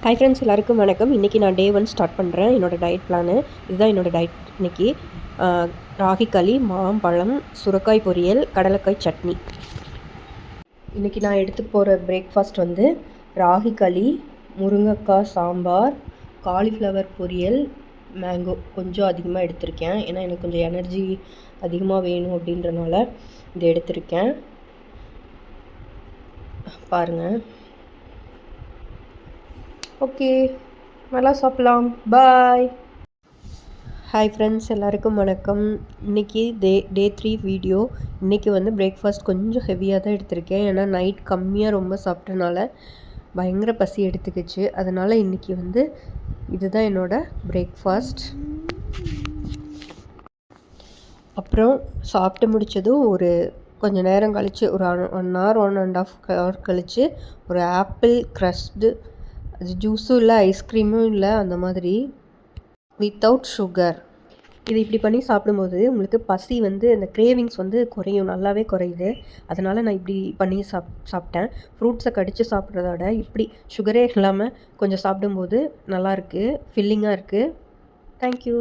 Hi friends, எல்லாருக்கும் வணக்கம். இன்றைக்கி நான் டே 1 ஸ்டார்ட் பண்ணுறேன். என்னோடய டயட் பிளானு இதுதான். என்னோடய டயட் இன்றைக்கி ராகி களி, மாம்பழம், சுரக்காய் பொரியல், கடலைக்காய் சட்னி. இன்றைக்கி நான் எடுத்து போகிற பிரேக்ஃபாஸ்ட் வந்து ராகி களி, முருங்கைக்காய் சாம்பார், காலிஃப்ளவர் பொரியல், மேங்கோ கொஞ்சம் அதிகமாக எடுத்திருக்கேன். ஏன்னா எனக்கு கொஞ்சம் எனர்ஜி அதிகமாக வேணும் அப்படின்றனால இதை எடுத்திருக்கேன். பாருங்கள். ஓகே, நல்லா சாப்பிட்லாம். பாய். ஹாய் ஃப்ரெண்ட்ஸ், எல்லாருக்கும் வணக்கம். இன்றைக்கி டே 3 வீடியோ. இன்றைக்கி வந்து பிரேக்ஃபாஸ்ட் கொஞ்சம் ஹெவியாக தான் எடுத்திருக்கேன். ஏன்னா நைட் கம்மியாக ரொம்ப சாப்பிட்டனால பயங்கர பசி எடுத்துக்கிச்சு. அதனால் இன்றைக்கி வந்து இதுதான் என்னோடய பிரேக்ஃபாஸ்ட். அப்புறம் சாப்பிட்டு முடித்ததும் ஒரு கொஞ்சம் நேரம் கழித்து ஒரு 1 hour 1.5 hour கழித்து ஒரு ஆப்பிள் க்ரஸ்டு, அது ஜூஸும் இல்லை ஐஸ்கிரீமும் இல்லை, அந்த மாதிரி வித்தவுட் சுகர். இது இப்படி பண்ணி சாப்பிடும்போது உங்களுக்கு பசி வந்து அந்த கிரேவிங்ஸ் வந்து குறையும், நல்லாவே குறையுது. அதனால் நான் இப்படி பண்ணி சாப்பிட்டேன். ஃப்ரூட்ஸை கடித்து சாப்பிட்றத விட இப்படி சுகரே இல்லாமல் கொஞ்சம் சாப்பிடும்போது நல்லாயிருக்கு, ஃபில்லிங்காக இருக்குது. தேங்க்யூ.